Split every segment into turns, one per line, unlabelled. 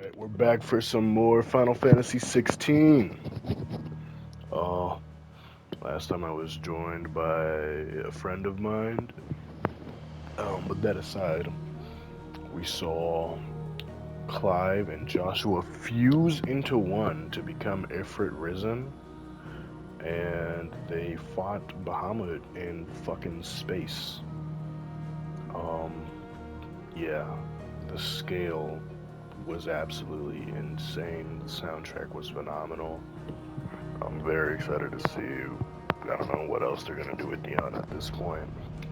Alright, we're back for some more Final Fantasy XVI. Uh, Last time I was joined by a friend of mine. But that aside, we saw Clive and Joshua fuse into one to become Ifrit Risen, and they fought Bahamut in fucking space. Yeah, the scale was absolutely insane. The soundtrack was phenomenal. I'm very excited to see. I don't know what else they're gonna do with Dion at this point.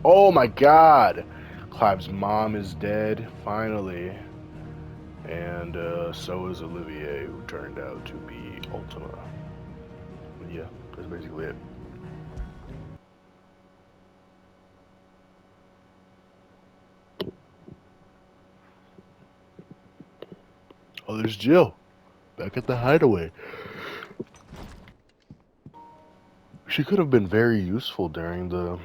Oh my god! Clive's mom is dead, finally. And so is Olivier, who turned out to be Ultima. But yeah, that's basically it. Oh, there's Jill. Back at the hideaway. She could have been very useful during the...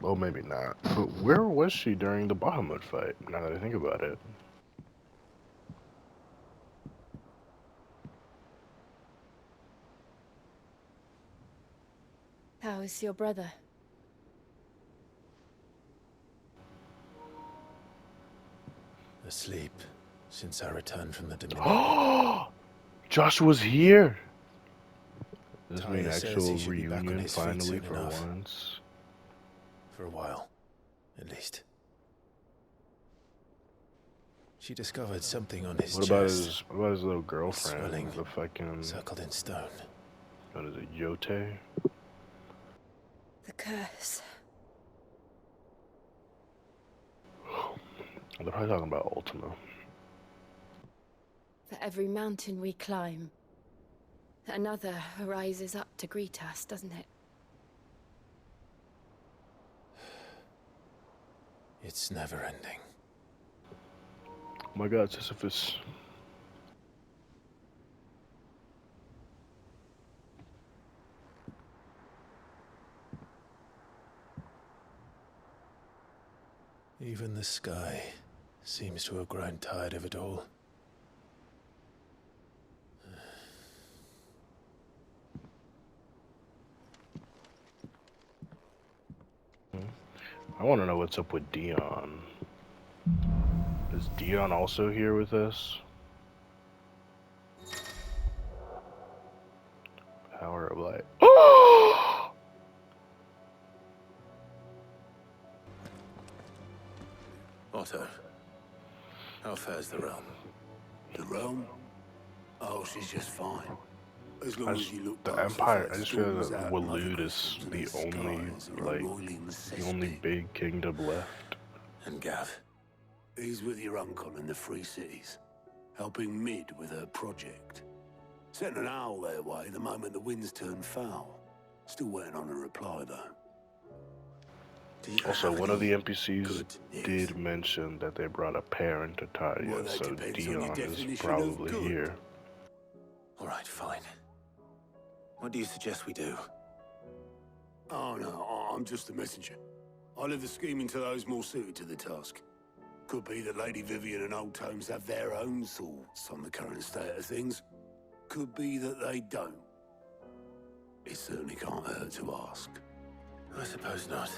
Well, maybe not. But where was she during the Bahamut fight, now that I think about it?
How is your brother?
Asleep since I returned from the Dominion.
Oh! Joshua's here! Does this mean
Talia says
actual
he should be back on
reunion
his feet
finally
soon
for
enough.
once?
For a while, at least. She discovered something on his chest.
What about his little girlfriend?
Swelling,
The fucking...
circled in stone.
What is it, Yote?
The curse.
They're probably talking about Ultima.
For every mountain we climb, another rises up to greet us, doesn't it?
It's never ending.
Oh my god, Sisyphus.
Even the sky seems to have grown tired of it all.
I want to know what's up with Dion. Is Dion also here with us? Power of light. Oh!
Otto, how fares the realm?
The realm? Oh, she's just fine. As long as you look
The
past
Empire,
the
I just feel
storms
that
out
Waloed
Mother
is
Crystal to
the only,
skies are a
like,
roiling
the only
necessity.
big kingdom left.
And Gav?
He's with your uncle in the Free Cities, helping Mid with her project. Sent an owl their way the moment the winds turned foul. Still waiting on a reply, though.
Do you
Also,
have
one of the
any
NPCs
good
did
news?
mention that they brought a parent to Talia,
Well, that
so
depends on your
Dion is
definition of
probably
good.
here.
All right, fine. What do you suggest we do?
Oh, no, I'm just a messenger. I leave the scheming to those more suited to the task. Could be that Lady Vivian and Old Tomes have their own thoughts on the current state of things. Could be that they don't. It certainly can't hurt to ask.
I suppose not.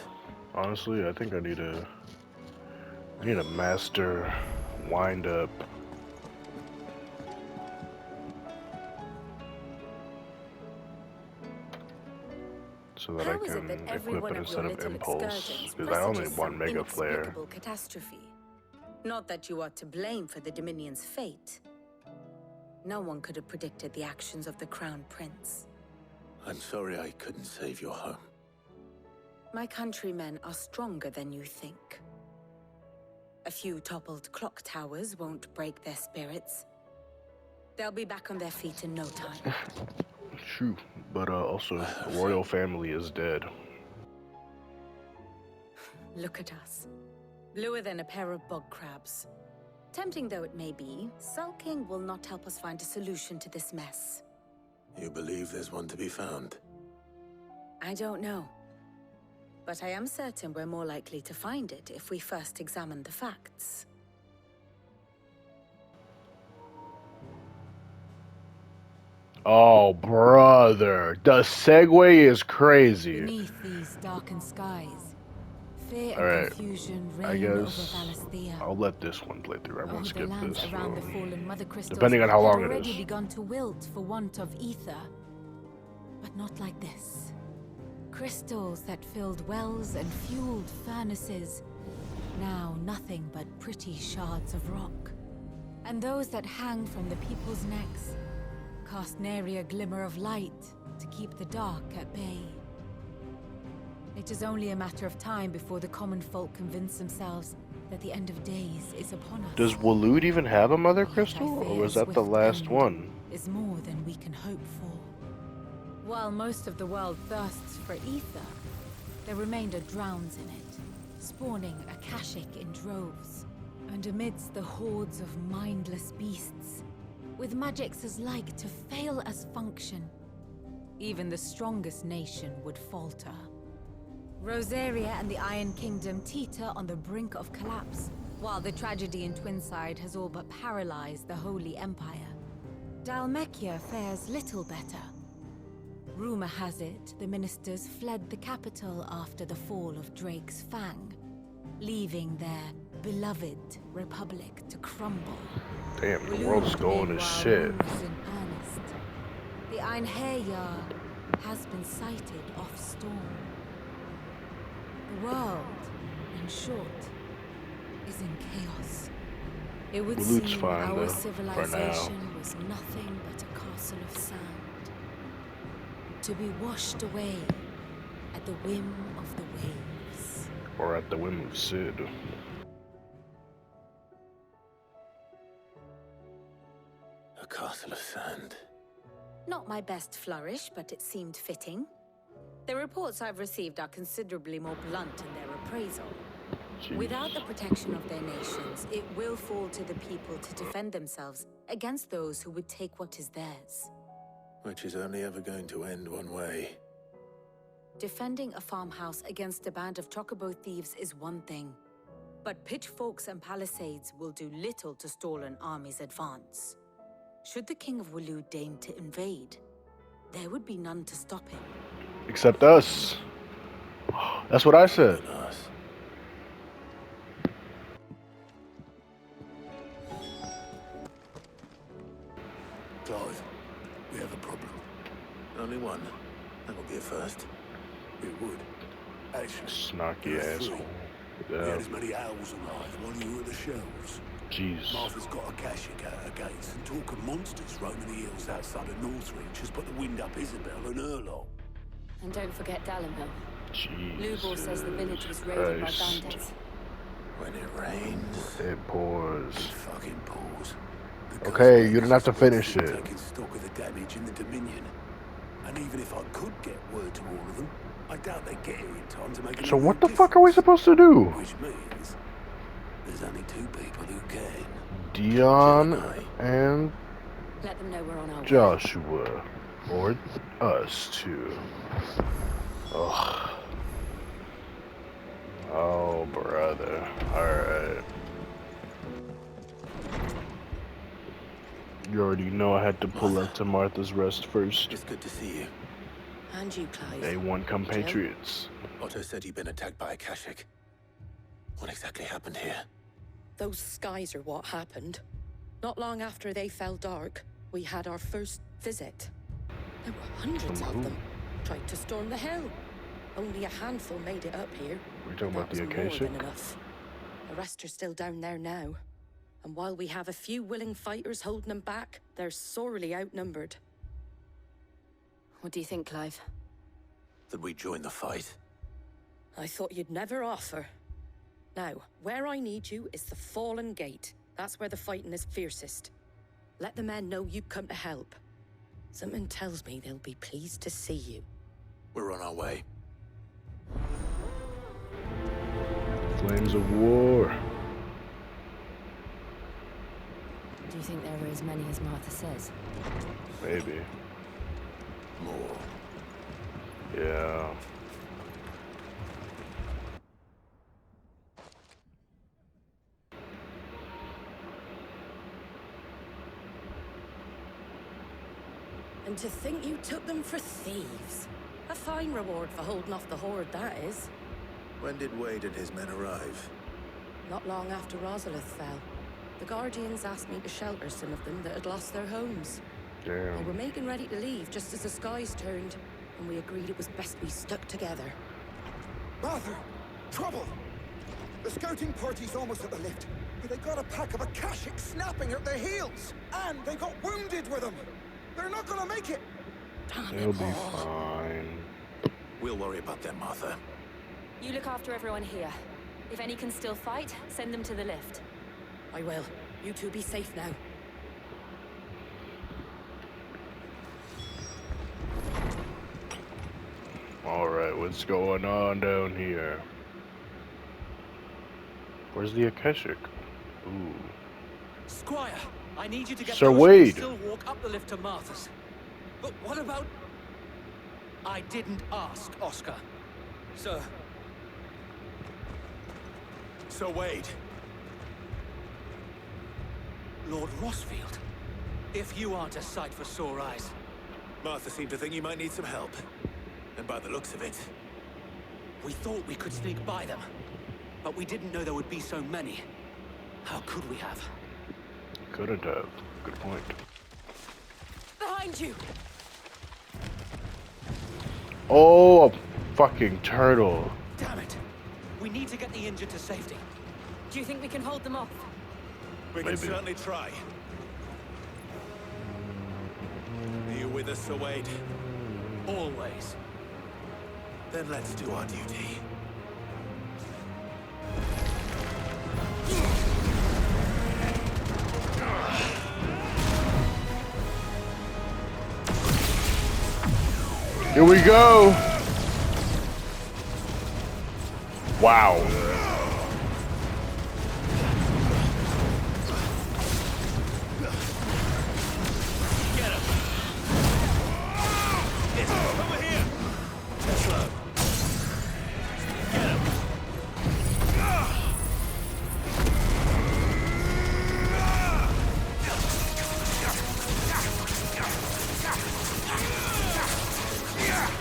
Honestly, I think I need a master wind up. So that I
How is it that
can
every
equip
one
it
of your
instead of
little
impulse,
excursions
because I only
presages
have one
some
mega flare.
inexplicable catastrophe? Not that you are to blame for the Dominion's fate. No one could have predicted the actions of the Crown Prince.
I'm sorry I couldn't save your home.
My countrymen are stronger than you think. A few toppled clock towers won't break their spirits. They'll be back on their feet in no time.
True, but also, the royal family is dead.
Look at us. Bluer than a pair of bog crabs. Tempting though it may be, sulking will not help us find a solution to this mess.
You believe there's one to be found?
I don't know. But I am certain we're more likely to find it if we first examine the facts.
Oh, brother. The segue is crazy.
Beneath these darkened skies, fear and
Alright,
confusion
I
reign over
guess
Valisthea.
I'll let this one play through. I
Oh,
won't
the
skip
lands
this.
around the fallen mother crystals
Depending on how
had
long it
already
is.
begun to wilt for want of ether. But not like this. Crystals that filled wells and fueled furnaces, now nothing but pretty shards of rock. And those that hang from the people's necks cast nary a glimmer of light to keep the dark at bay. It is only a matter of time before the common folk convince themselves that the end of days is upon us.
Does Waloed even have a mother
Yet I
crystal? Or
fear
was that the
swift
last
end
one?
is more than we can hope for. While most of the world thirsts for ether, the remainder drowns in it, spawning Akashic in droves. And amidst the hordes of mindless beasts, with magics as like to fail as function, even the strongest nation would falter. Rosaria and the Iron Kingdom teeter on the brink of collapse, while the tragedy in Twinside has all but paralyzed the Holy Empire. Dalmekia fares little better. Rumor has it the ministers fled the capital after the fall of Drake's Fang, leaving their beloved republic to crumble.
Damn, the world's going to shit.
Moves in earnest. The Einherjar has been sighted off storm. The world, in short, is in chaos. It would
Waloed's
seem
fine,
our
though, for now.
civilization was nothing but a castle of sand, to be washed away at the whim of the waves.
Or at the whim of Sid.
A castle of sand.
Not my best flourish, but it seemed fitting. The reports I've received are considerably more blunt in their appraisal.
Jeez.
Without the protection of their nations, it will fall to the people to defend themselves against those who would take what is theirs.
Which is only ever going to end one way.
Defending a farmhouse against a band of chocobo thieves is one thing, but pitchforks and palisades will do little to stall an army's advance. Should the King of Waloed deign to invade, there would be none to stop him.
Except us. That's what I said.
Even us.
Clive, we have a problem.
Only one. That will be a first.
It would. Actually,
Snarky
there are
asshole.
three. We had
Yeah.
as many owls alive while you were at the shelves.
Jeez.
Martha's got a Akashic at her gates, and talk of monsters roaming the hills outside of Northreach has put the wind up Isabel and her lot.
And don't forget Dalimil.
Jesus
Lubor says the village was raided by
Christ.
bandits.
When it rains.
It pours.
Fucking pause. The
Okay,
Ghost
you didn't have to
Ghost
finish
is
it.
taking stock of the damage in the Dominion. And even if I could get word to all of them, I doubt they'd get here in time to make a
So what the fuck are we supposed to do?
Which means there's only two people who can.
Dion
Gemini.
and
Let them know we're on our way.
Joshua. Or us too. Ugh. Oh, brother. Alright. You already know I had to pull up to Martha's Rest first.
It's good to see you.
And you, Clive.
A1 compatriots.
Otto said you'd been attacked by Akashic. What exactly happened here?
Those skies are what happened. Not long after they fell dark, we had our first visit. There were hundreds
From
of
who?
them. Tried to storm the hill. Only a handful made it up here.
We're talking
That
about the
was more
Akashic?
than enough. The rest are still down there now. And while we have a few willing fighters holding them back, they're sorely outnumbered.
What do you think, Clive?
That we join the fight?
I thought you'd never offer. Now, where I need you is the Fallen Gate. That's where the fighting is fiercest. Let the men know you come to help. Something tells me they'll be pleased to see you.
We're on our way.
Flames of War.
Do you think there were as many as Martha says?
Maybe.
More.
Yeah.
And to think you took them for thieves. A fine reward for holding off the horde, that is.
When did Wade and his men arrive?
Not long after Rosalith fell. The Guardians asked me to shelter some of them that had lost their homes. They were
Damn.
making ready to leave just as the skies turned, and we agreed it was best we stuck together.
Arthur! Trouble! The scouting party's almost at the lift, but they got a pack of Akashics snapping at their heels! And they got wounded with them! They're not gonna make it!
Damn
They'll
it
be
all.
fine.
We'll worry about them, Martha.
You look after everyone here. If any can still fight, send them to the lift.
I will. You two be safe now.
Alright, what's going on down here? Where's the Akashic? Ooh.
Squire, I need you to get
Sir
those who
Wade.
can still walk up the lift to Martha's. But what about... I didn't ask, Oscar. Sir.
Sir Wade.
Lord Rossfield. If you aren't a sight for sore eyes.
Martha seemed to think you might need some help. And by the looks of it,
We thought we could sneak by them. But we didn't know there would be so many. How could we have?
Couldn't have. Good point.
Behind you!
Oh, a fucking turtle.
Damn it. We need to get the injured to safety.
Do you think we can hold them off?
we can
Maybe.
certainly try. Are you with us, Sir Wade?
Always.
Then let's do our duty.
Here we go. Wow.
Get him! Yes, over here! Slow. Get him!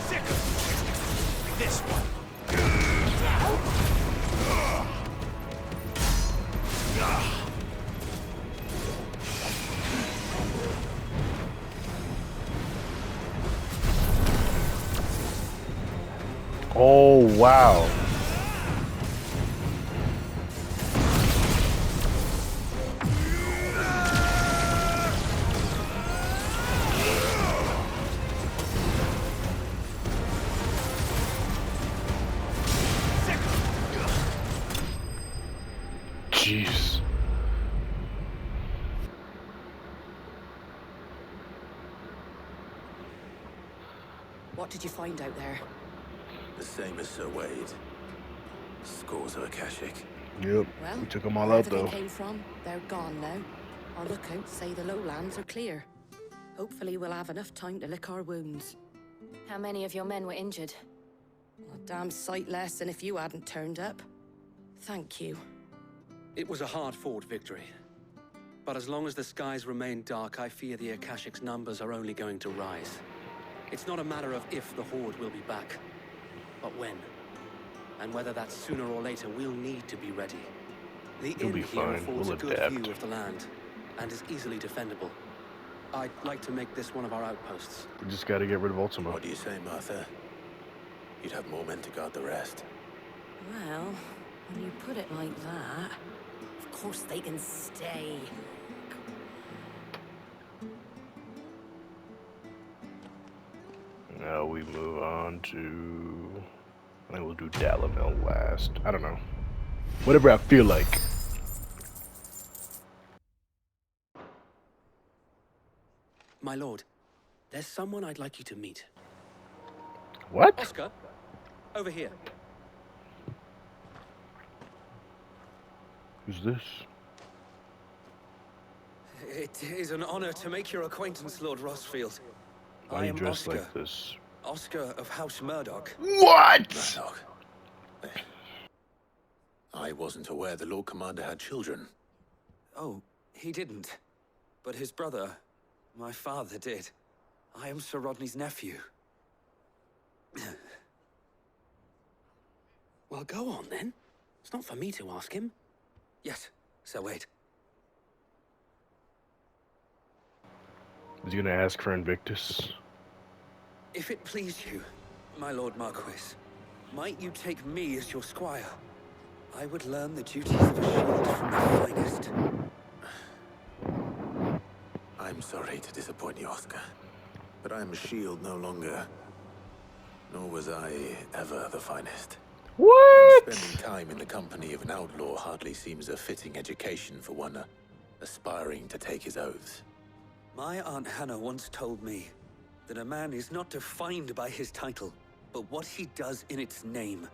Sick him! This one.
Oh, wow. Jeez.
What did you find out there?
The same as Sir Wade. Scores of Akashic.
Yep.
Well,
We took them all out,
wherever
though.
they came from, they're gone now. Our lookouts say the lowlands are clear. Hopefully we'll have enough time to lick our wounds.
How many of your men were injured?
A damn sight less than if you hadn't turned up. Thank you.
It was a hard-fought victory. But as long as the skies remain dark, I fear the Akashic's numbers are only going to rise. It's not a matter of if the Horde will be back, but when. And whether that's sooner or later, we'll need to be ready. The
You'll
inn
be
here
fine.
affords
We'll
a good
adapt.
view of the land, and is easily defendable. I'd like to make this one of our outposts.
We just gotta get rid of Ultima.
What do you say, Martha? You'd have more men to guard the rest.
Well, when you put it like that, of course they can stay.
Now we move on to... I think we'll do Dalamel last. I don't know. Whatever I feel like.
My lord, there's someone I'd like you to meet.
What?
Oscar, over here.
Who's this?
It is an honor to make your acquaintance, Lord Rossfield.
Why
I
are you
am
dressed
Oscar.
like this?
Oscar of House Murdoch.
What?
Murdoch. I wasn't aware the Lord Commander had children.
Oh, he didn't. But his brother, my father, did. I am Sir Rodney's nephew. Well, go on then. It's not for me to ask him. Yes, Sir Wade.
Is he gonna ask for Invictus?
If it please you, my Lord Marquis, might you take me as your squire? I would learn the duties of a shield from the finest.
I'm sorry to disappoint you, Oscar, but I'm a shield no longer. Nor was I ever the finest.
What?
And spending time in the company of an outlaw hardly seems a fitting education for one aspiring to take his oaths.
My Aunt Hannah once told me that a man is not defined by his title, but what he does in its name.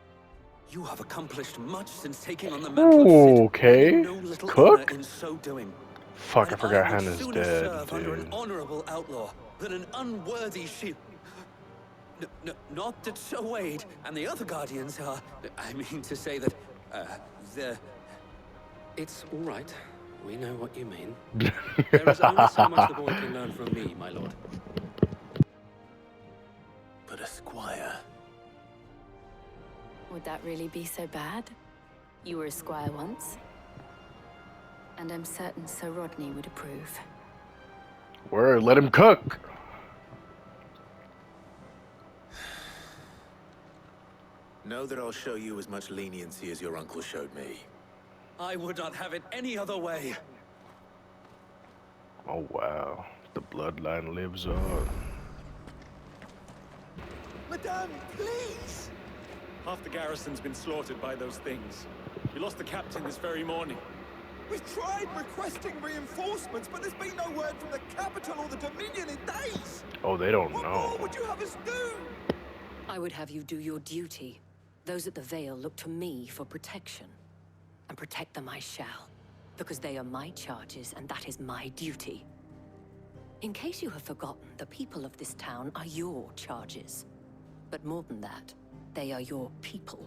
You have accomplished much since taking on the mantle of Cid,
Okay.
earning no little
Cook?
honor in so doing.
Fuck, I
And
forgot
I would
Hannah's
sooner
dead,
serve under an
dude.
honorable outlaw than an unworthy shield. Not that Sir Wade and the other guardians are. I mean to say that, the. It's all right. We know what you mean. There is only so much the boy can learn from me, my lord.
But a squire.
Would that really be so bad? You were a squire once. And I'm certain Sir Rodney would approve.
Word, let him cook.
Know that I'll show you as much leniency as your uncle showed me.
I would not have it any other way.
Oh wow, the bloodline lives on.
Madame, please!
Half the garrison's been slaughtered by those things. We lost the captain this very morning.
We've tried requesting reinforcements, but there's been no word from the capital or the Dominion in days!
Oh, they don't
What
know.
more would you have us do?
I would have you do your duty. Those at the Vale look to me for protection. And protect them I shall. Because they are my charges, and that is my duty. In case you have forgotten, the people of this town are your charges. But more than that, they are your people.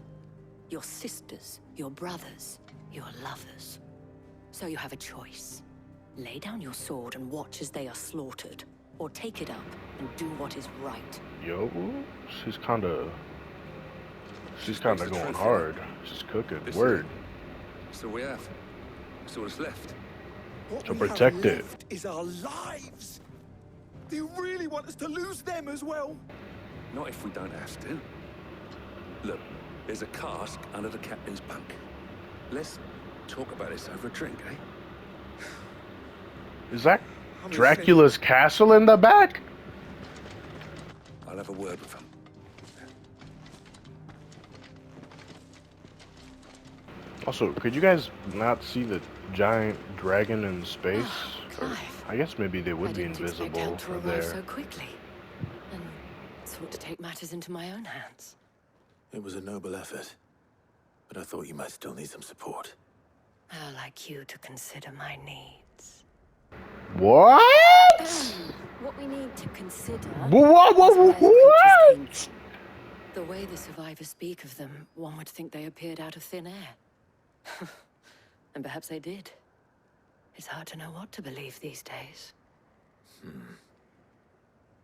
Your sisters, your brothers, your lovers. So you have a choice. Lay down your sword and watch as they are slaughtered. Or take it up and do what is right.
Yo, she's kinda going hard. She's cooking. Word.
So we have. So what's left?
What
To
we
protect
have
it.
left is our lives! Do you really want us to lose them as well?
Not if we don't have to. Look, there's a cask under the captain's bunk. Let's talk about this over a drink, eh?
Is that Dracula's castle in the back?
I'll have a word with him.
Also, could you guys not see the giant dragon in space? Or,
Clive.
I guess maybe they would
I
be
didn't expect
invisible
help to
from
arrive
there.
so quickly. And sought to take matters into my own hands.
It was a noble effort, but I thought you might still need some support.
I'd like you to consider my needs.
What?
What we need to consider...
What?
The way the survivors speak of them, one would think they appeared out of thin air. And perhaps they did. It's hard to know what to believe these days.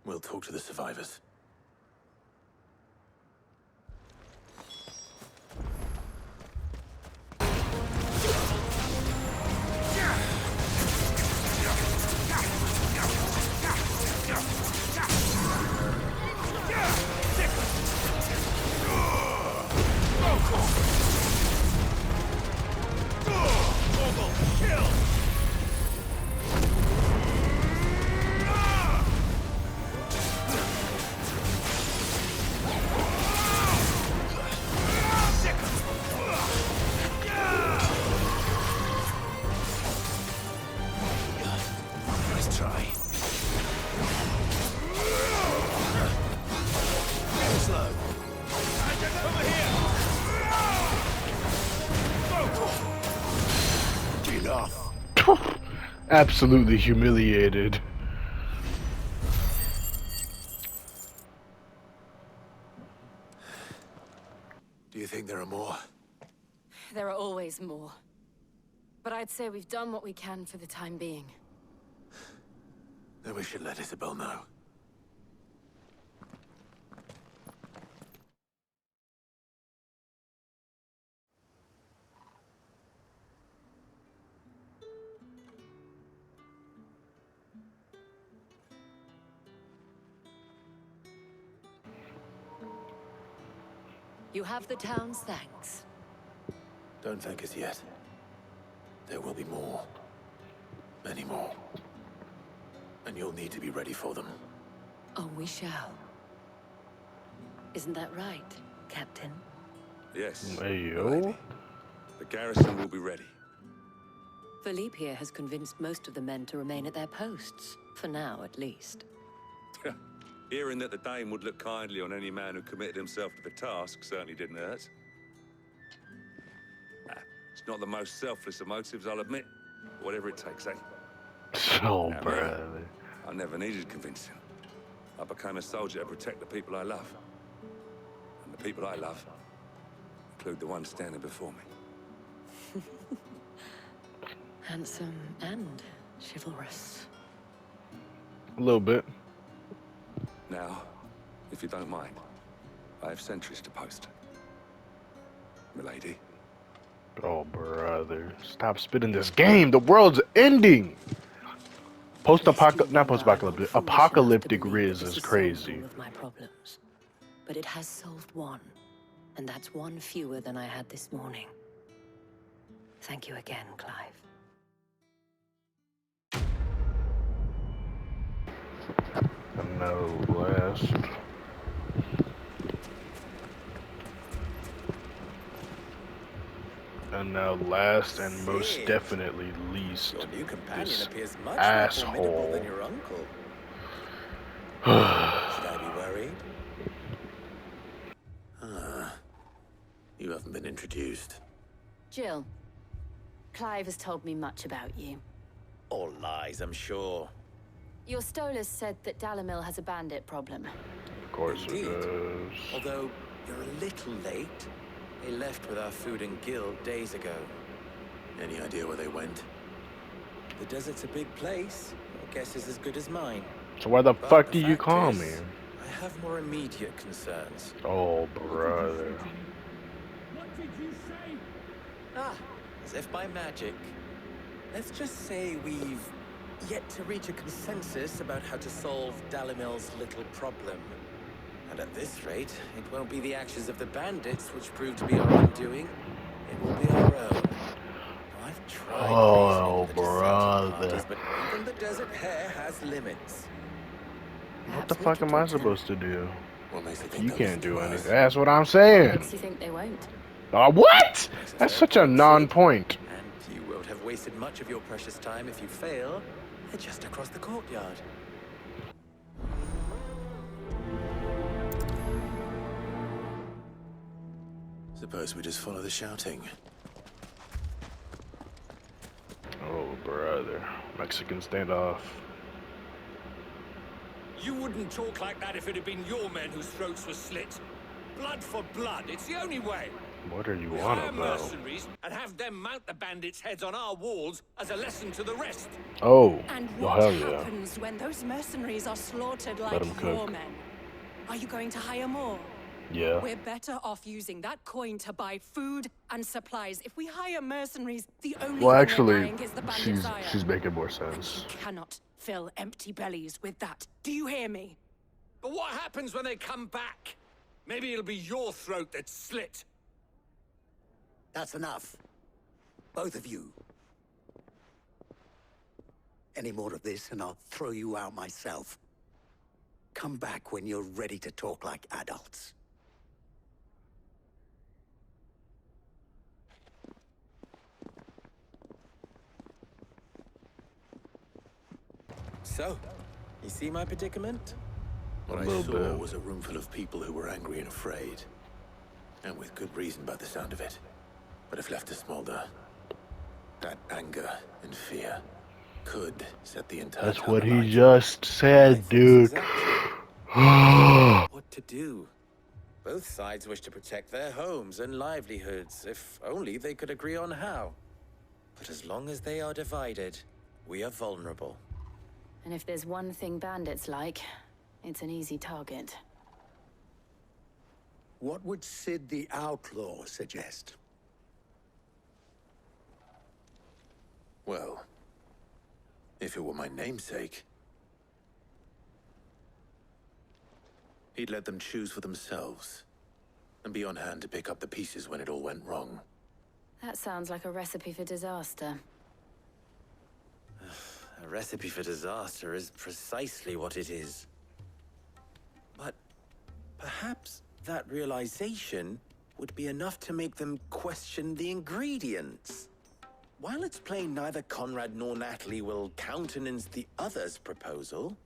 We'll talk to the survivors. Nice try. Slow. Enough.
Absolutely humiliated.
Do you think there are more?
There are always more. But I'd say we've done what we can for the time being.
Then we should let Isabel know.
You have the town's thanks.
Don't thank us yet. There will be more. Many more. And you'll need to be ready for them.
Oh, we shall. Isn't that right, Captain?
Yes.
Hey,
milady.
yo.
The garrison will be ready.
Philippe here has convinced most of the men to remain at their posts. For now, at least.
Hearing that the Dane would look kindly on any man who committed himself to the task certainly didn't hurt. It's not the most selfless of motives, I'll admit. Whatever it takes, eh?
Oh,
Now, me,
brother.
I never needed convincing. I became a soldier to protect the people I love. And the people I love include the ones standing before me.
Handsome and chivalrous.
A little bit.
Now, if you don't mind, I have sentries to post. Milady.
Oh, brother. Stop spitting this game. The world's ending. Not post-apocalyptic. Apocalyptic Riz is crazy.
All of my problems, but it has solved one, and that's one fewer than I had this morning. Thank you again, Clive.
And now last. And now last and most definitely least,
Your new companion
this
appears much
asshole.
more formidable than your uncle. Should I be worried?
You haven't been introduced.
Jill, Clive has told me much about you.
All lies, I'm sure.
Your Stolas said that Dalamil has a bandit problem.
Of course
Indeed.
it does.
Although, you're a little late. They left with our food and guild days ago.
Any idea where they went?
The desert's a big place. Your guess is as good as mine.
So why the
But
fuck
the
do you
fact
call
is,
me?
I have more immediate concerns.
Oh, brother.
Ah, as if by magic. Let's just say we've yet to reach a consensus about how to solve Dalamil's little problem. And at this rate, it won't be the actions of the bandits which prove to be our undoing. It will be our own. I've tried
Oh,
reasoning with the dissenting
brother.
parties, but even the desert hare has limits.
What the
Perhaps we
fuck
could
am I
talk to them.
supposed to do?
What makes you think
You
they'll
can't
listen
do
to us?
anything. That's what I'm
What
saying.
makes you think they won't?
What?
Makes a
That's
fair
such a
point, see?
non-point.
And you won't have wasted much of your precious time if you fail. They're just across the courtyard.
Suppose we just follow the shouting.
Oh, brother. Mexican standoff.
You wouldn't talk like that if it had been your men whose throats were slit. Blood for blood, it's the only way.
What are you
We
on
hire
about?
mercenaries and have them mount the bandits' heads on our walls as a lesson to the rest.
Oh,
And
well,
what
hell yeah.
happens when those mercenaries are slaughtered
Let
like
'em
your
cook.
men? Are you going to hire more?
Yeah.
We're better off using that coin to buy food and supplies. If we hire mercenaries, the only
Well,
thing
actually,
we're buying is the bandits' ire.
she's making more
And
sense.
you cannot fill empty bellies with that. Do you hear me?
But what happens when they come back? Maybe it'll be your throat that's slit.
That's enough. Both of you. Any more of this and I'll throw you out myself. Come back when you're ready to talk like adults.
So, you see my predicament?
What I
little
saw
bit.
was a room full of people who were angry and afraid. And with good reason by the sound of it. But if left to smolder, that anger and fear could set the entire
That's
town
what he
alight.
just said, dude.
What to do? Both sides wish to protect their homes and livelihoods, if only they could agree on how. But as long as they are divided, we are vulnerable.
And if there's one thing bandits like, it's an easy target.
What would Sid the Outlaw suggest?
Well, if it were my namesake, he'd let them choose for themselves. and be on hand to pick up the pieces when it all went wrong.
That sounds like a recipe for disaster.
A recipe for disaster is precisely what it is. But perhaps that realization would be enough to make them question the ingredients. While it's plain neither Conrad nor Natalie will countenance the other's proposal,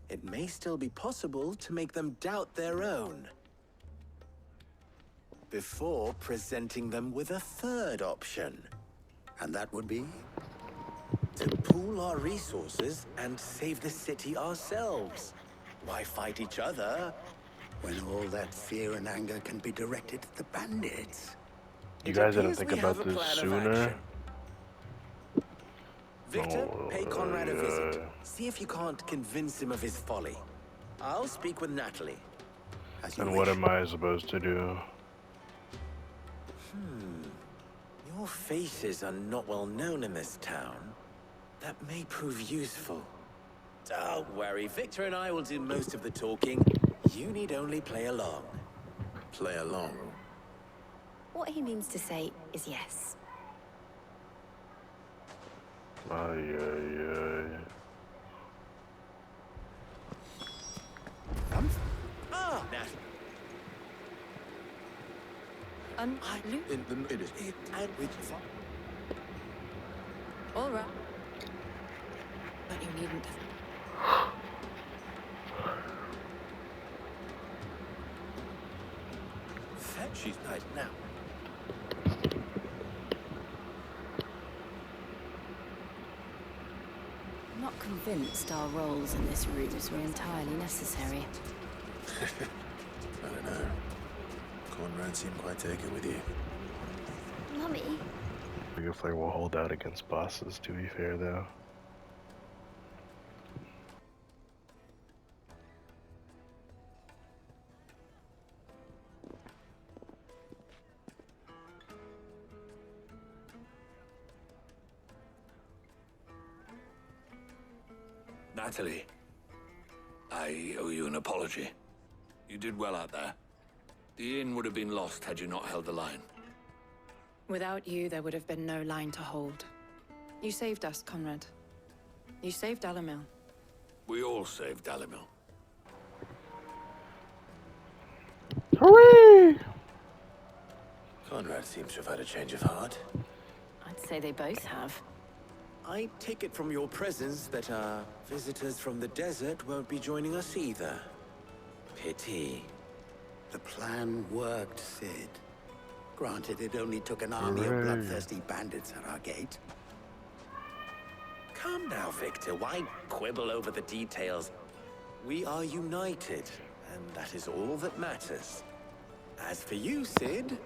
it may still be possible to make them doubt their own before presenting them with a third option.
And that would be?
To pool our resources and save the city ourselves. Why fight each other
when all that fear and anger can be directed at the bandits?
You guys didn't think about this sooner?
Victor, pay Conrad a visit. See if you can't convince him of his folly. I'll speak with Natalie.
And what am I supposed to do?
Your faces are not well known in this town. That may prove useful. Don't worry, Victor and I will do most of the talking. You need only play along.
Play along?
What he means to say is yes.
Natalie.
It is.
All right. But you needn't have.
She's right now.
I'm not convinced our roles in this ruse were entirely necessary.
I don't know. Conrad seemed quite taken with you.
Mummy?
I guess like we'll hold out against bosses, to be fair, though.
Natalie, I owe you an apology. You did well out there. The inn would have been lost had you not held the line.
Without you, there would have been no line to hold. You saved us, Conrad. You saved Dalimil.
We all saved Dalimil.
Hooray!
Conrad seems to have had a change of heart.
I'd say they both have.
I take it from your presence that our visitors from the desert won't be joining us either. Pity.
The plan worked, Sid. Granted, it only took an army of bloodthirsty bandits at our gate.
Come now, Victor. Why quibble over the details? We are united, and that is all that matters. As for you, Sid,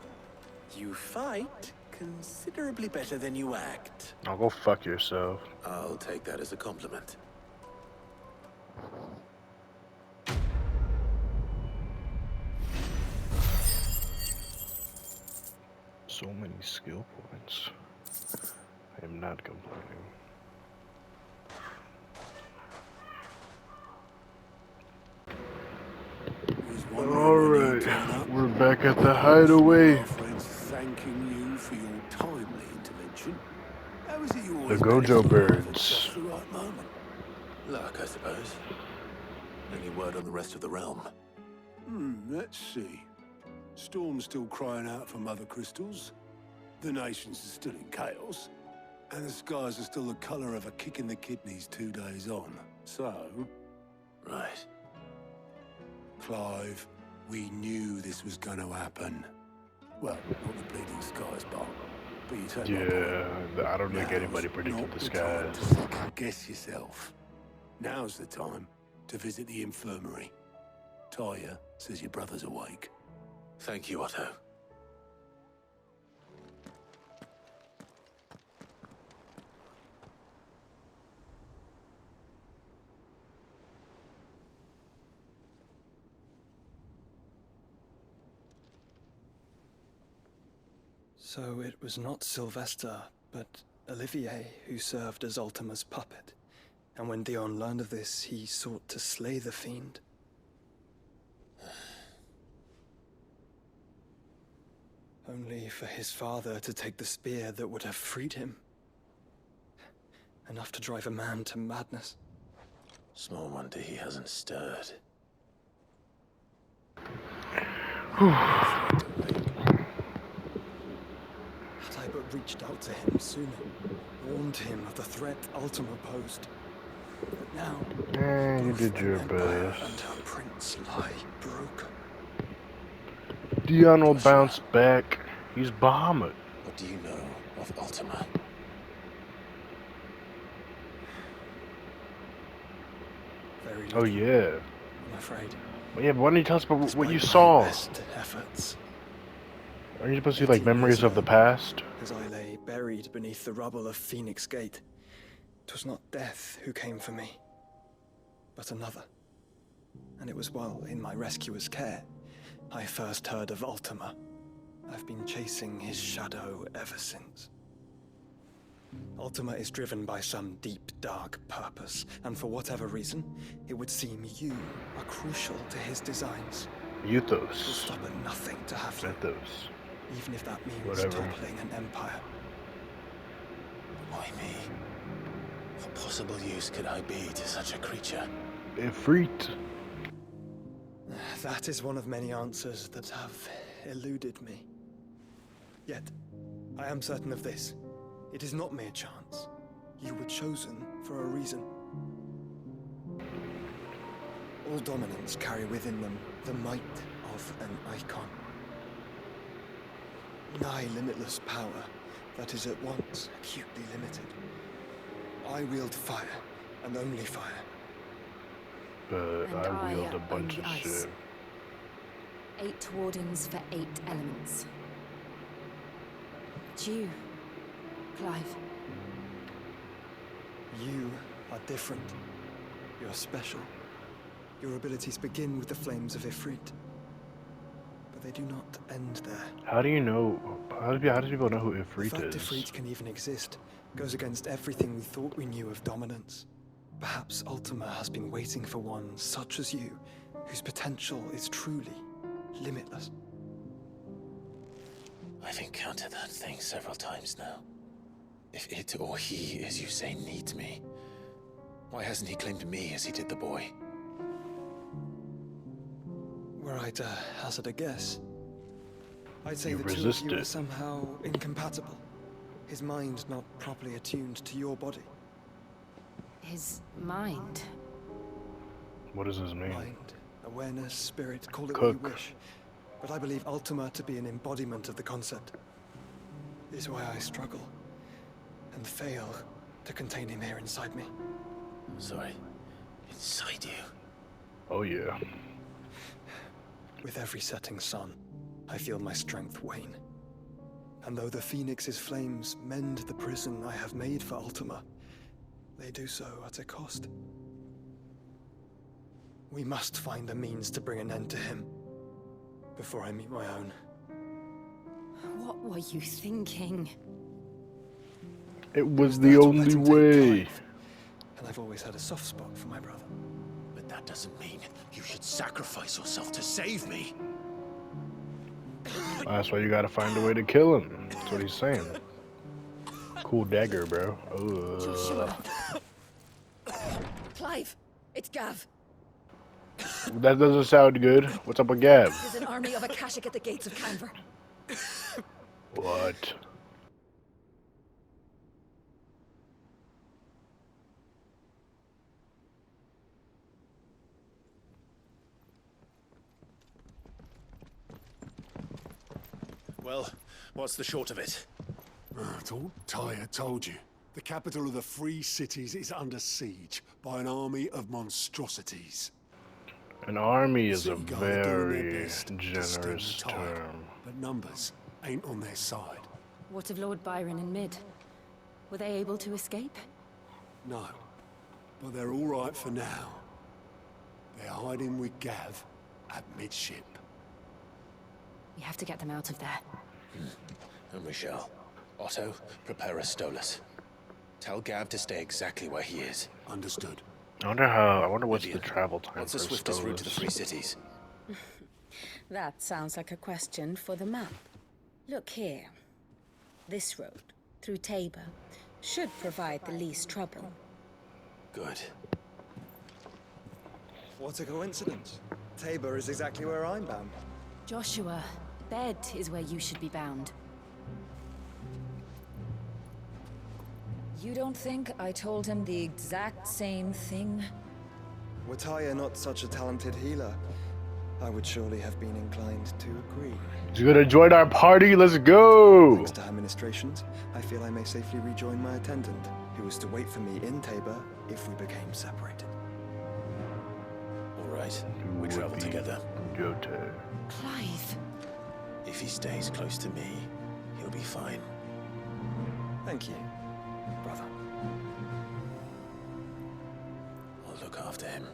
you fight considerably better than you act.
I'll go fuck yourself.
I'll take that as a compliment.
So many skill points. I am not complaining. Alright, we're back at the hideaway.
Thanking you for your timely intervention. How is it you
The
always
Gojo
manage to
birds.
just the right moment?
Luck, I suppose. Any word on the rest of the realm?
Let's see. Storm's still crying out for mother crystals. The nations are still in chaos. And the skies are still the colour of a kick in the kidneys 2 days on. So...
Right.
Clive, we knew this was going to happen. Well, not the bleeding skies part, but you take my point.
I don't think
Now's
anybody predicted
not
the
time
skies.
to second guess yourself. Now's the time to visit the infirmary. Taya says your brother's awake.
Thank you, Otto.
So it was not Sylvester, but Olivier who served as Ultima's puppet. And when Dion learned of this, he sought to slay the fiend. only for his father to take the spear that would have freed him. Enough to drive a man to madness.
Small wonder he hasn't stirred.
Had I but reached out to him sooner, warned him of the threat Ultima posed. But now,
you did your
Empire
best.
and her prince lie broken.
Dion will bounce back. He's Bahamut.
What do you know of Ultima?
Very
Oh
little,
yeah.
I'm afraid.
Well, yeah, but why don't you tell us about what
Despite
you
my
saw?
best efforts.
Aren't you supposed to be like
18
memories
years
of the
ago,
past?
As I lay buried beneath the rubble of Phoenix Gate, 'twas not death who came for me, but another. And it was while in my rescuer's care I first heard of Ultima. I've been chasing his shadow ever since. Ultima is driven by some deep, dark purpose, and for whatever reason, it would seem you are crucial to his designs. It will
Euthos.
stop at nothing to have you,
Mythos.
even if that means
Whatever.
toppling an empire.
Why me? What possible use could I be to such a creature?
Ifrit.
That is one of many answers that have eluded me. Yet, I am certain of this. It is not mere chance. You were chosen for a reason. All dominants carry within them the might of an icon. Nigh limitless power that is at once acutely limited. I wield fire, and only fire.
But
And
I wield a
I
bunch
only
of
ice.
shit.
8 wardens for 8 elements. But you, Clive.
You are different. You're special. Your abilities begin with the flames of Ifrit. But they do not end there.
How do you know? How do people know who
The
Ifrit
fact
is?
Ifrit can even exist goes against everything we thought we knew of dominance. Perhaps Ultima has been waiting for one such as you, whose potential is truly limitless.
I've encountered that thing several times now. If it or he, as you say, needs me, why hasn't he claimed me as he did the boy?
Were I to hazard a guess, I'd say
You
the two of you
resisted.
are somehow incompatible. His mind not properly attuned to your body.
His mind.
What does this mean?
Mind, awareness, spirit, call it what
Cook.
you wish. But I believe Ultima to be an embodiment of the concept. This is why I struggle and fail to contain him here inside me.
Sorry, inside you?
Oh yeah.
With every setting sun, I feel my strength wane. And though the Phoenix's flames mend the prison I have made for Ultima, they do so at a cost. We must find a means to bring an end to him before I meet my own.
What were you thinking?
It was the
That'll
only
let him take
way.
Clive. And I've always had a soft spot for my brother.
But that doesn't mean you should sacrifice yourself to save me.
That's why you gotta find a way to kill him. That's what he's saying. Cool dagger, bro.
Joshua. Clive, it's Gav.
That doesn't sound good. What's up with Gab?
There's an army of Akashic at the gates of Canver.
What?
Well, what's the short of it?
All Tyre told you. The capital of the Free Cities is under siege by an army of monstrosities.
An army is a
City Guard are doing their
very
best to stem the
generous
tide,
term.
but numbers ain't on their side.
What of Lord Byron and Mid? Were they able to escape?
No, but they're all right for now. They're hiding with Gav at midship.
We have to get them out of there.
And we shall. Otto, prepare a Stolas. Tell Gav to stay exactly where he is.
Understood.
I wonder what's
Vivian,
the travel time
what's
for
the swiftest route to the
Stolas?
Free Cities?
That sounds like a question for the map. Look here. This road, through Tabor, should provide the least trouble.
Good.
What a coincidence. Tabor is exactly where I'm bound.
Joshua, bed is where you should be bound.
You don't think I told him the exact same thing?
Were Tyre not such a talented healer, I would surely have been inclined to agree.
You gonna join our party? Let's go!
Thanks to her ministrations, I feel I may safely rejoin my attendant, who was to wait for me in Tabor if we became separated.
All right, we travel together.
Yote.
Clive.
If he stays close to me, he'll be fine.
Thank you, brother.
I'll look after him.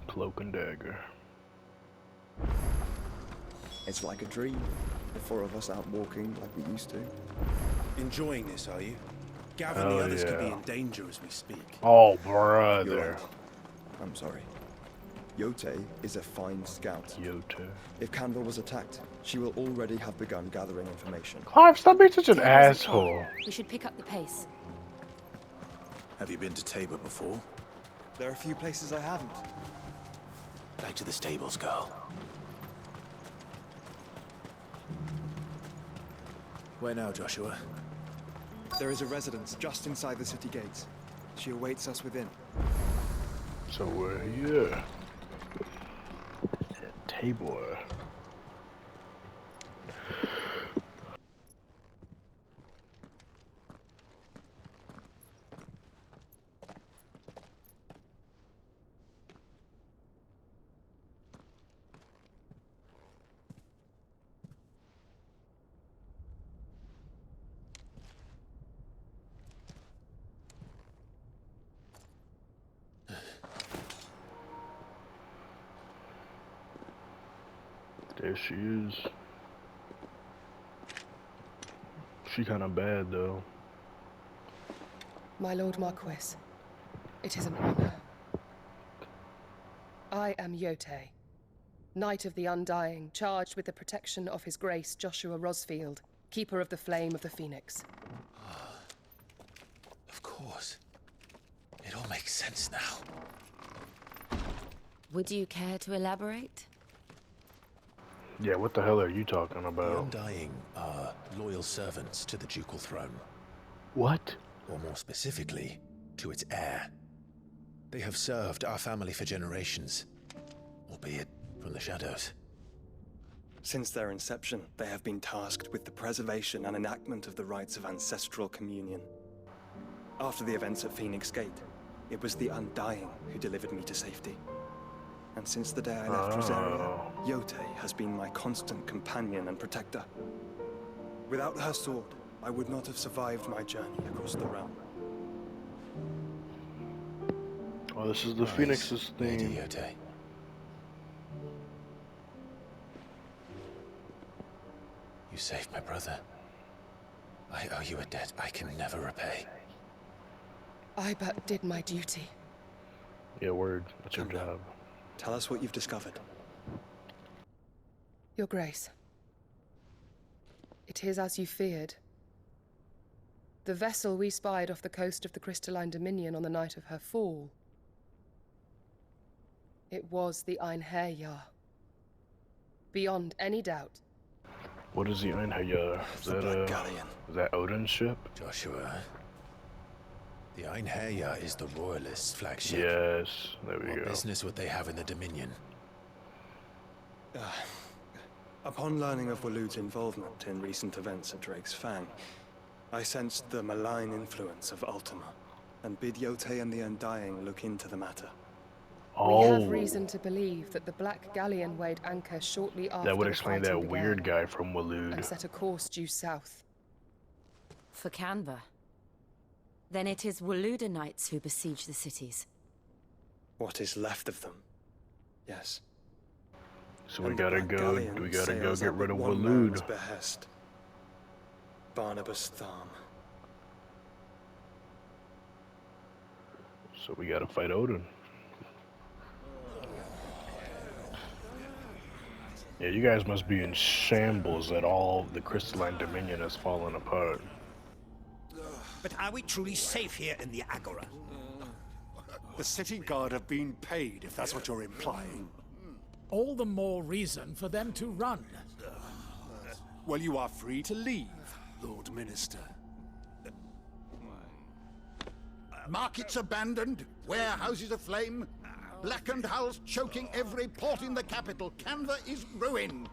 Cloak and dagger.
It's like a dream. The four of us out walking like we used to.
Enjoying this, are you? Gavin,
Oh,
the others could be
yeah.
in danger as we speak.
Oh,
You're
brother.
right. I'm sorry. Yote is a fine scout.
Yote.
If Canville was attacked, she will already have begun gathering information.
Clive, stop being such an
Tabor's a
asshole.
call. We should pick up the pace.
Have you been to Tabor before?
There are a few places I haven't.
Back to the stables, girl. Where now, Joshua?
There is a residence just inside the city gates. She awaits us within.
So we're here. At Tabor. There she is. She kind of bad though.
My Lord Marquis, it is an honor. I am Yote, Knight of the Undying, charged with the protection of His Grace Joshua Rosfield, Keeper of the Flame of the Phoenix.
Of course. It all makes sense now.
Would you care to elaborate?
Yeah, what the hell are you talking
The
about?
Undying are loyal servants to the ducal throne.
What?
Or more specifically, to its heir. They have served our family for generations, albeit from the shadows.
Since their inception, they have been tasked with the preservation and enactment of the rites of ancestral communion. After the events at Phoenix Gate, it was the Undying who delivered me to safety. And since the day I left Rosaria, Yote has been my constant companion and protector. Without her sword, I would not have survived my journey across the realm.
Oh, this is the
Nice,
Phoenix's
Lady
theme.
Yote. You saved my brother. I owe you a debt I can never repay.
I but did my duty.
Yeah, word. That's your job.
Tell us what you've discovered.
Your Grace. It is as you feared. The vessel we spied off the coast of the Crystalline Dominion on the night of her fall. It was the Einherjar. Beyond any doubt.
What is the Einherjar? Is that Odin's ship?
Joshua. The Einherjar is the Royalists' flagship.
Yes, there we
What
go.
business would they have in the Dominion?
Upon learning of Waloed's involvement in recent events at Drake's Fang, I sensed the malign influence of Ultima, and bid Yote and the Undying look into the matter.
We have reason to believe that the Black Galleon weighed anchor shortly after
That would
the
explain
fighting
that weird
began,
guy from Waloed.
and set a course due south.
For Canva. Then it is Waloeda knights who besiege the cities.
What is left of them? Yes.
So we
And the
gotta
Black
go.
Galleon
We gotta go
sails
get
up
rid
at
of
one man's
Waloed.
behest. Barnabas Tharm.
So we gotta fight Odin. Yeah, you guys must be in shambles that all the crystalline dominion has fallen apart.
But are we truly safe here in the Agora?
The city guard have been paid, if that's what you're implying.
All the more reason for them to run.
Well, you are free to leave, Lord Minister.
Markets abandoned, warehouses aflame, blackened hulls choking every port in the capital. Canva is ruined.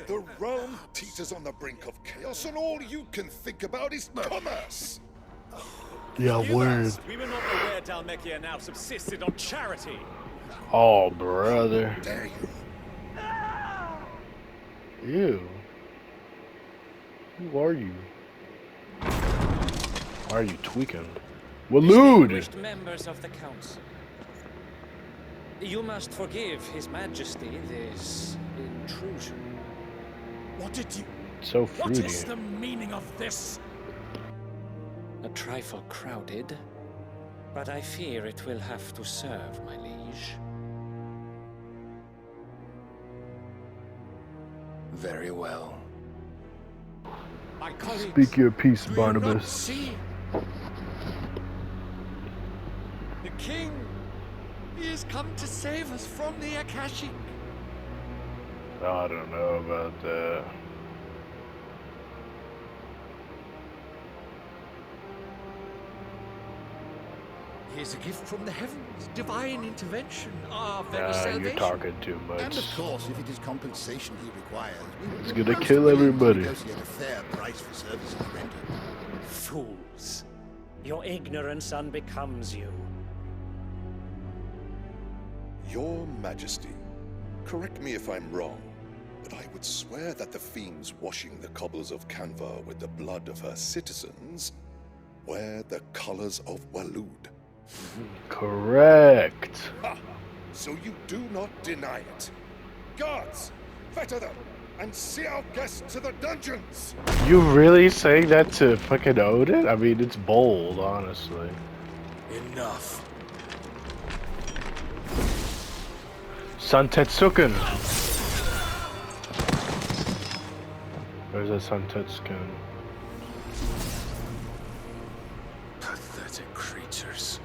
The realm teeters on the brink of chaos, and all you can think about is commerce.
Yeah, word.
We were not aware Dhalmekia now subsisted on charity.
Oh, brother. Ew. Who are you? Why are you tweaking? Waloed!
Distinguished members of the council, you must forgive His Majesty this intrusion.
What did you...
So
What
fruity.
is the meaning of this?
A trifle crowded, but I fear it will have to serve, my liege.
Very well.
My colleagues,
Speak your piece,
do you
Barnabas.
not see?
The king! He has come to save us from the Akashic.
I don't know about that.
He is a gift from the heavens, divine intervention, our very
Nah,
salvation.
you're talking too
And
much.
of course, if it is compensation he requires, we will
It's
be
gonna
most
kill
willing to
everybody.
negotiate a fair price for services rendered.
Fools. Your ignorance unbecomes you.
Your Majesty, correct me if I'm wrong, but I would swear that the fiends washing the cobbles of Canva with the blood of her citizens wear the colors of Waloed.
Correct.
Ha! So you do not deny it. Guards, fetter them, and see our guests to the dungeons!
You really saying that to fucking Odin? I mean, it's bold, honestly.
Enough.
Sun Tetsuken. Where's that Sun Tetsuken?
Pathetic creatures.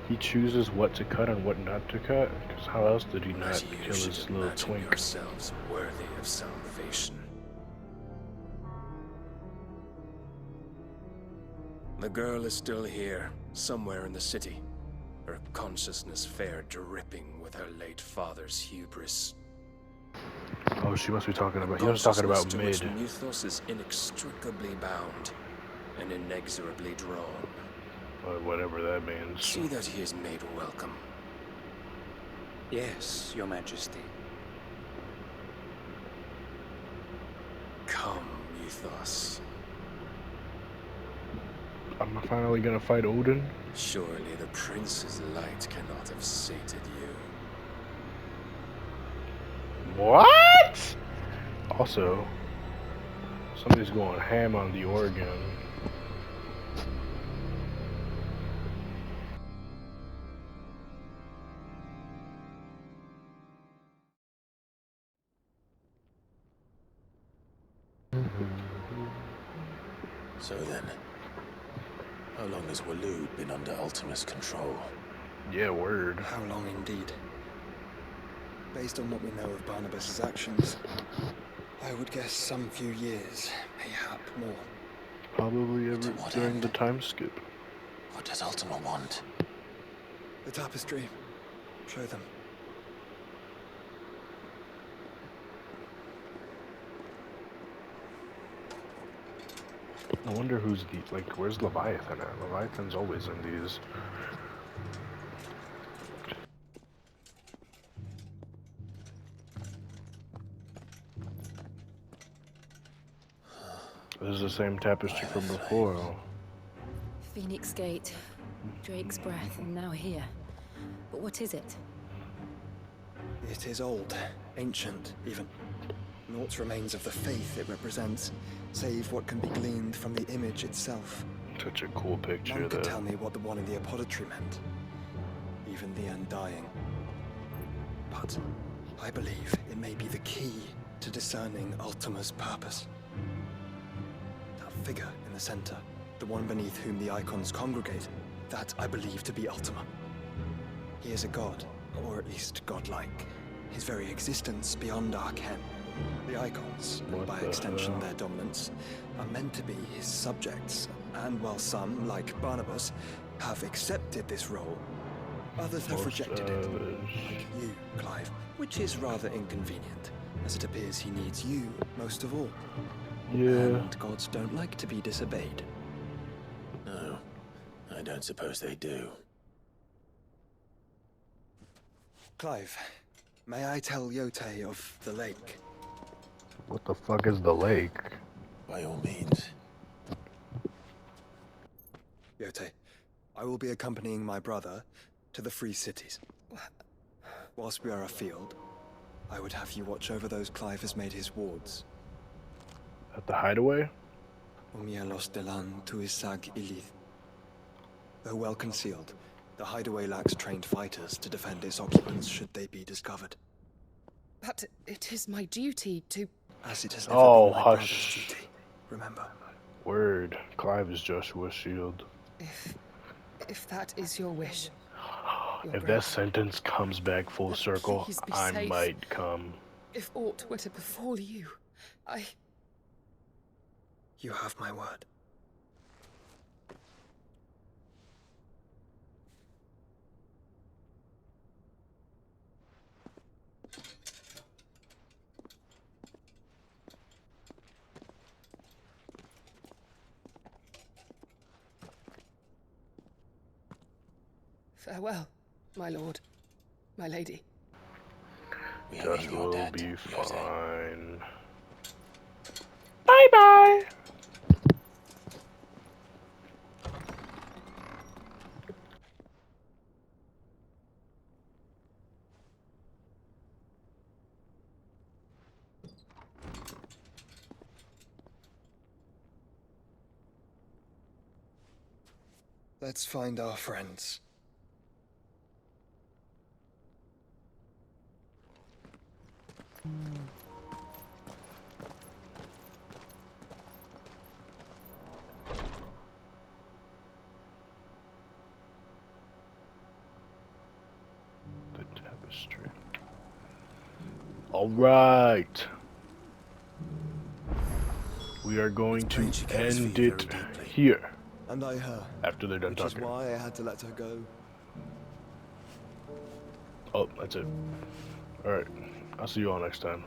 He chooses what to cut and what not to cut? Because how else did he not
But you
kill
should
his little
imagine
twink?
yourselves worthy of salvation. The girl is still here, somewhere in the city. Her consciousness fair dripping with her late father's hubris.
Oh, she must be talking about. He was talking about
Consciousness
mid.
to which Mythos is inextricably bound and inexorably drawn.
Or whatever that means.
See that he is made welcome.
Yes, Your Majesty.
Come, Mythos.
Am I finally gonna fight Odin?
Surely the prince's light cannot have sated you.
What? Also, somebody's going ham on the organ.
So then, how long has Waloed been under Ultima's control?
Yeah, word.
How long indeed? Based on what we know of Barnabas's actions, I would guess some few years, mayhap more.
Probably ever during the time skip.
What does Ultima want?
The tapestry. Show them.
I wonder who's the, like, where's Leviathan at? Leviathan's always in these. This is the same tapestry from before.
Phoenix Gate, Drake's Breath, and now here. But what is it?
It is old, ancient, even. Naught remains of the faith it represents, save what can be gleaned from the image itself.
Such a cool picture.
None could tell me what the one in the apothecary meant. Even the undying. But I believe it may be the key to discerning Ultima's purpose. That figure in the center, the one beneath whom the icons congregate, that I believe to be Ultima. He is a god, or at least godlike. His very existence beyond our ken. The icons, and by extension their dominance, are meant to be his subjects, and while some, like Barnabas, have accepted this role, others have rejected it, like you, Clive, which is rather inconvenient, as it appears he needs you most of all.
Yeah.
And gods don't like to be disobeyed.
No, I don't suppose they do.
Clive, may I tell Yote of the lake?
What the fuck is the lake?
By all means.
Yote, I will be accompanying my brother to the Free Cities. Whilst we are afield, I would have you watch over those Clive has made his wards.
At the hideaway?
Umielos delan tuisag ilith. Though well concealed, the hideaway lacks trained fighters to defend its occupants should they be discovered.
But it is my duty to...
As it has never been my brother's duty, remember.
Word. Clive is Joshua's shield.
If that is your wish.
If that sentence comes back full circle, I
safe.
might come.
If aught were to befall you,
You have my word.
Farewell, my lord, my lady.
Joshua will be fine. Bye-bye!
Let's find our friends.
The tapestry. All right. We are going to end it here.
And I her.
After they're done
which
talking.
Is why I had to let her go.
Oh, that's it. Alright. I'll see you all next time.